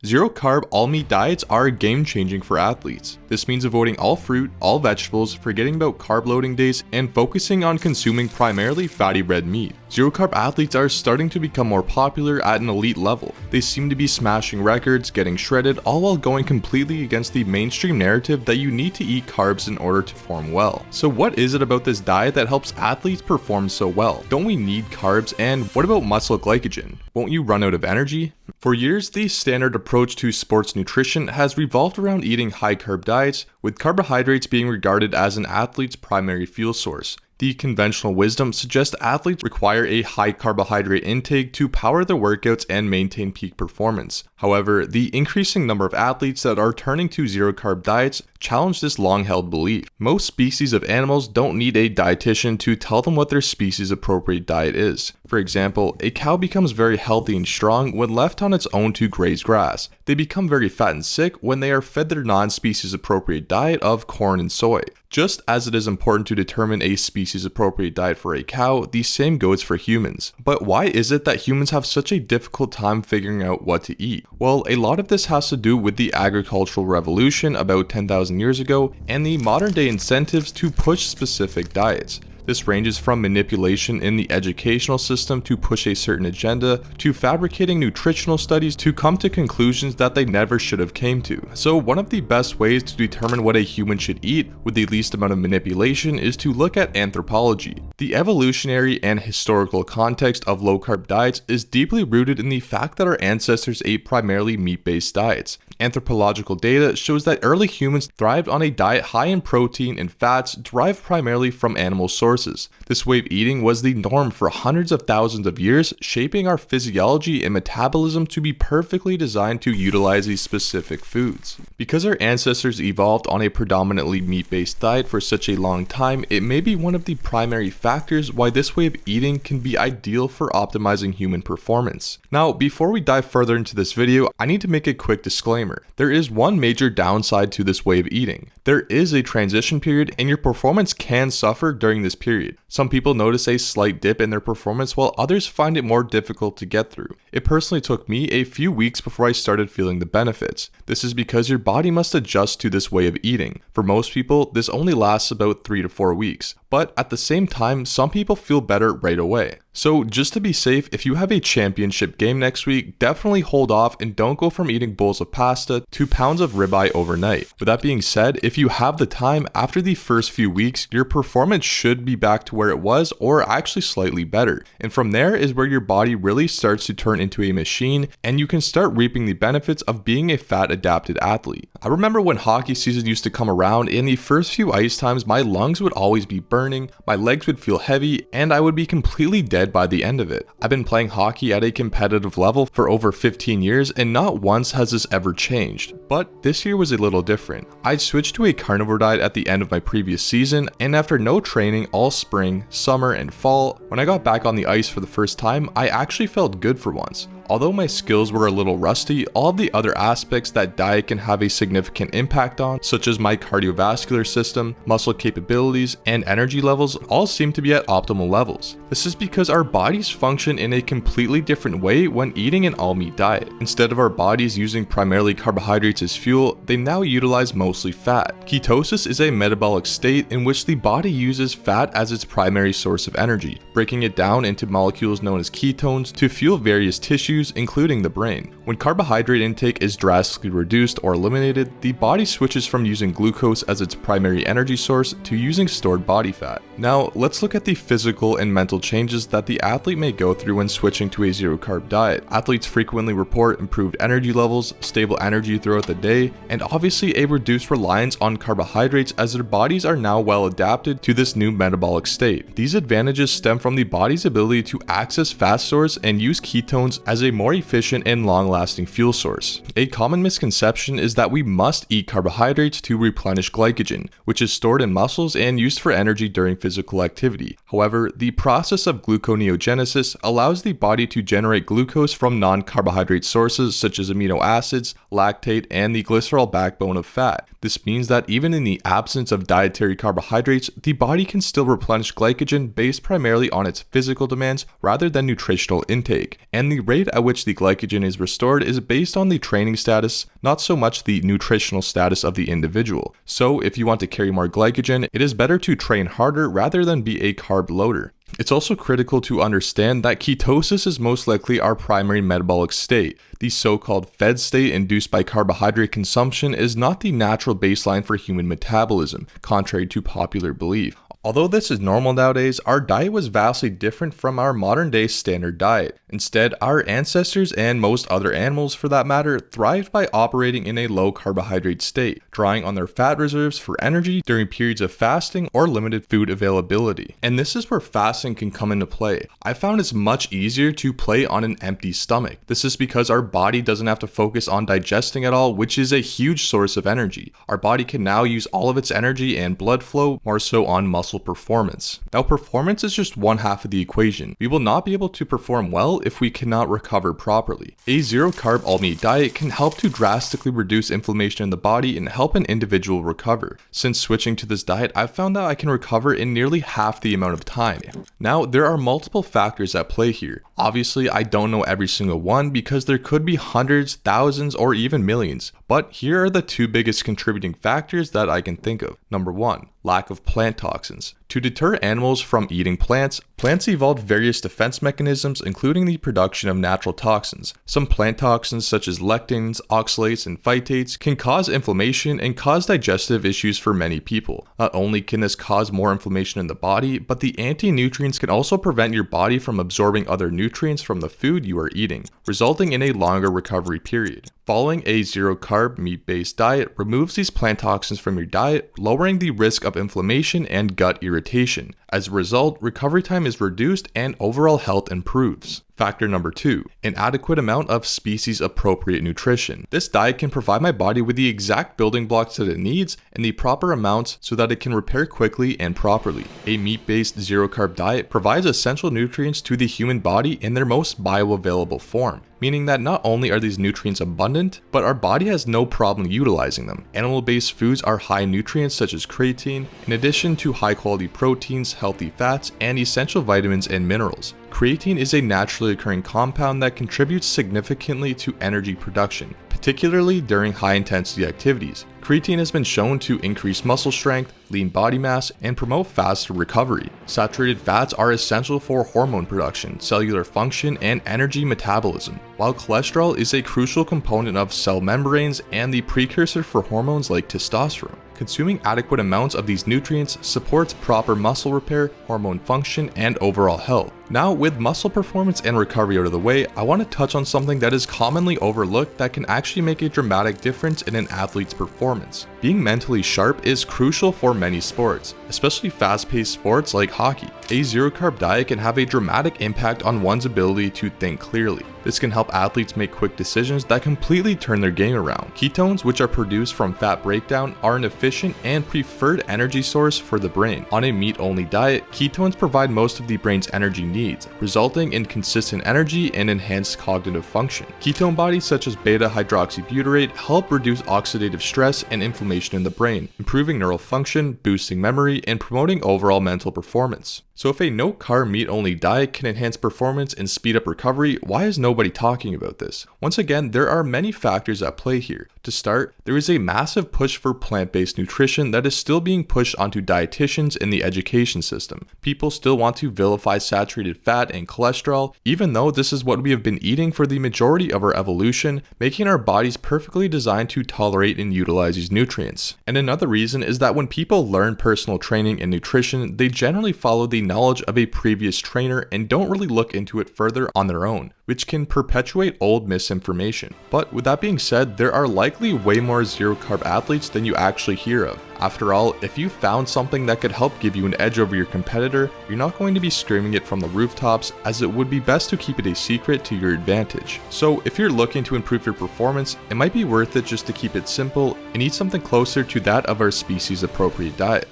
Zero-carb, all-meat diets are game-changing for athletes. This means avoiding all fruit, all vegetables, forgetting about carb loading days, and focusing on consuming primarily fatty red meat. Zero-carb athletes are starting to become more popular at an elite level. They seem to be smashing records, getting shredded, all while going completely against the mainstream narrative that you need to eat carbs in order to perform well. So what is it about this diet that helps athletes perform so well? Don't we need carbs? And what about muscle glycogen? Won't you run out of energy? For years, the standard approach to sports nutrition has revolved around eating high-carb diets, with carbohydrates being regarded as an athlete's primary fuel source. The conventional wisdom suggests athletes require a high carbohydrate intake to power their workouts and maintain peak performance. However, the increasing number of athletes that are turning to zero-carb diets challenge this long-held belief. Most species of animals don't need a dietitian to tell them what their species-appropriate diet is. For example, a cow becomes very healthy and strong when left on its own to graze grass. They become very fat and sick when they are fed their non-species appropriate diet of corn and soy. Just as it is important to determine a species-appropriate diet for a cow, the same goes for humans. But why is it that humans have such a difficult time figuring out what to eat? Well, a lot of this has to do with the agricultural revolution about 10,000 years ago and the modern-day incentives to push specific diets. This ranges from manipulation in the educational system to push a certain agenda, to fabricating nutritional studies to come to conclusions that they never should have came to. So one of the best ways to determine what a human should eat with the least amount of manipulation is to look at anthropology. The evolutionary and historical context of low-carb diets is deeply rooted in the fact that our ancestors ate primarily meat-based diets. Anthropological data shows that early humans thrived on a diet high in protein and fats derived primarily from animal sources. This way of eating was the norm for hundreds of thousands of years, shaping our physiology and metabolism to be perfectly designed to utilize these specific foods. Because our ancestors evolved on a predominantly meat-based diet for such a long time, it may be one of the primary factors why this way of eating can be ideal for optimizing human performance. Now, before we dive further into this video, I need to make a quick disclaimer. There is one major downside to this way of eating. There is a transition period and your performance can suffer during this period. Some people notice a slight dip in their performance while others find it more difficult to get through. It personally took me a few weeks before I started feeling the benefits. This is because your body must adjust to this way of eating. For most people, this only lasts about 3 to 4 weeks. But at the same time, some people feel better right away. So just to be safe, if you have a championship game next week, definitely hold off and don't go from eating bowls of pasta to pounds of ribeye overnight. With that being said, if you have the time, after the first few weeks, your performance should be back to where it was or actually slightly better. And from there is where your body really starts to turn into a machine and you can start reaping the benefits of being a fat adapted athlete. I remember when hockey season used to come around, in the first few ice times, my lungs would always be burning, my legs would feel heavy, and I would be completely dead by the end of it. I've been playing hockey at a competitive level for over 15 years and not once has this ever changed. But this year was a little different. I switched to a carnivore diet at the end of my previous season, and after no training all spring, summer, and fall, when I got back on the ice for the first time, I actually felt good for once. Although my skills were a little rusty, all of the other aspects that diet can have a significant impact on, such as my cardiovascular system, muscle capabilities, and energy levels, all seem to be at optimal levels. This is because our bodies function in a completely different way when eating an all-meat diet. Instead of our bodies using primarily carbohydrates as fuel, they now utilize mostly fat. Ketosis is a metabolic state in which the body uses fat as its primary source of energy, breaking it down into molecules known as ketones to fuel various tissues, including the brain. When carbohydrate intake is drastically reduced or eliminated, the body switches from using glucose as its primary energy source to using stored body fat. Now, let's look at the physical and mental changes that the athlete may go through when switching to a zero-carb diet. Athletes frequently report improved energy levels, stable energy throughout the day, and obviously a reduced reliance on carbohydrates as their bodies are now well adapted to this new metabolic state. These advantages stem from the body's ability to access fat stores and use ketones as a more efficient and long-lasting fuel source. A common misconception is that we must eat carbohydrates to replenish glycogen, which is stored in muscles and used for energy during physical activity. However, the process of gluconeogenesis allows the body to generate glucose from non-carbohydrate sources such as amino acids, lactate, and the glycerol backbone of fat. This means that even in the absence of dietary carbohydrates, the body can still replenish glycogen based primarily on its physical demands rather than nutritional intake. And the rate at which the glycogen is restored is based on the training status, not so much the nutritional status of the individual. So if you want to carry more glycogen, it is better to train harder rather than be a carb loader. It's also critical to understand that ketosis is most likely our primary metabolic state. The so-called fed state induced by carbohydrate consumption is not the natural baseline for human metabolism, contrary to popular belief. Although this is normal nowadays, our diet was vastly different from our modern day standard diet. Instead, our ancestors and most other animals for that matter thrived by operating in a low carbohydrate state, drawing on their fat reserves for energy during periods of fasting or limited food availability. And this is where fasting can come into play. I found it's much easier to play on an empty stomach. This is because our body doesn't have to focus on digesting at all, which is a huge source of energy. Our body can now use all of its energy and blood flow more so on muscle performance. Now, performance is just one half of the equation. We will not be able to perform well if we cannot recover properly. A zero-carb all-meat diet can help to drastically reduce inflammation in the body and help an individual recover. Since switching to this diet, I've found that I can recover in nearly half the amount of time. Now, there are multiple factors at play here. Obviously, I don't know every single one because there could be hundreds, thousands, or even millions. But here are the two biggest contributing factors that I can think of. Number 1, lack of plant toxins. To deter animals from eating plants, plants evolved various defense mechanisms, including the production of natural toxins. Some plant toxins such as lectins, oxalates, and phytates can cause inflammation and cause digestive issues for many people. Not only can this cause more inflammation in the body, but the anti-nutrients can also prevent your body from absorbing other nutrients from the food you are eating, resulting in a longer recovery period. Following a zero-carb, meat-based diet removes these plant toxins from your diet, lowering the risk of inflammation and gut irritation. As a result, recovery time is reduced and overall health improves. Factor number 2, an adequate amount of species-appropriate nutrition. This diet can provide my body with the exact building blocks that it needs and the proper amounts so that it can repair quickly and properly. A meat-based zero-carb diet provides essential nutrients to the human body in their most bioavailable form, meaning that not only are these nutrients abundant, but our body has no problem utilizing them. Animal-based foods are high in nutrients such as creatine, in addition to high-quality proteins, healthy fats, and essential vitamins and minerals. Creatine is a naturally occurring compound that contributes significantly to energy production, particularly during high-intensity activities. Creatine has been shown to increase muscle strength, lean body mass, and promote faster recovery. Saturated fats are essential for hormone production, cellular function, and energy metabolism, while cholesterol is a crucial component of cell membranes and the precursor for hormones like testosterone. Consuming adequate amounts of these nutrients supports proper muscle repair, hormone function, and overall health. Now, with muscle performance and recovery out of the way, I want to touch on something that is commonly overlooked that can actually make a dramatic difference in an athlete's performance. Being mentally sharp is crucial for many sports, especially fast-paced sports like hockey. A zero-carb diet can have a dramatic impact on one's ability to think clearly. This can help athletes make quick decisions that completely turn their game around. Ketones, which are produced from fat breakdown, are an efficient and preferred energy source for the brain. On a meat-only diet, ketones provide most of the brain's energy needs, resulting in consistent energy and enhanced cognitive function. Ketone bodies such as beta-hydroxybutyrate help reduce oxidative stress and inflammation in the brain, improving neural function, boosting memory, and promoting overall mental performance. So if a no-carb meat-only diet can enhance performance and speed up recovery, why is nobody talking about this? Once again, there are many factors at play here. To start, there is a massive push for plant-based nutrition that is still being pushed onto dietitians in the education system. People still want to vilify saturated fat and cholesterol, even though this is what we have been eating for the majority of our evolution, making our bodies perfectly designed to tolerate and utilize these nutrients. And another reason is that when people learn personal training and nutrition, they generally follow the knowledge of a previous trainer and don't really look into it further on their own, which can perpetuate old misinformation. But with that being said, there are likely way more zero-carb athletes than you actually hear of. After all, if you found something that could help give you an edge over your competitor, you're not going to be screaming it from the rooftops, as it would be best to keep it a secret to your advantage. So if you're looking to improve your performance, it might be worth it just to keep it simple and eat something closer to that of our species-appropriate diet.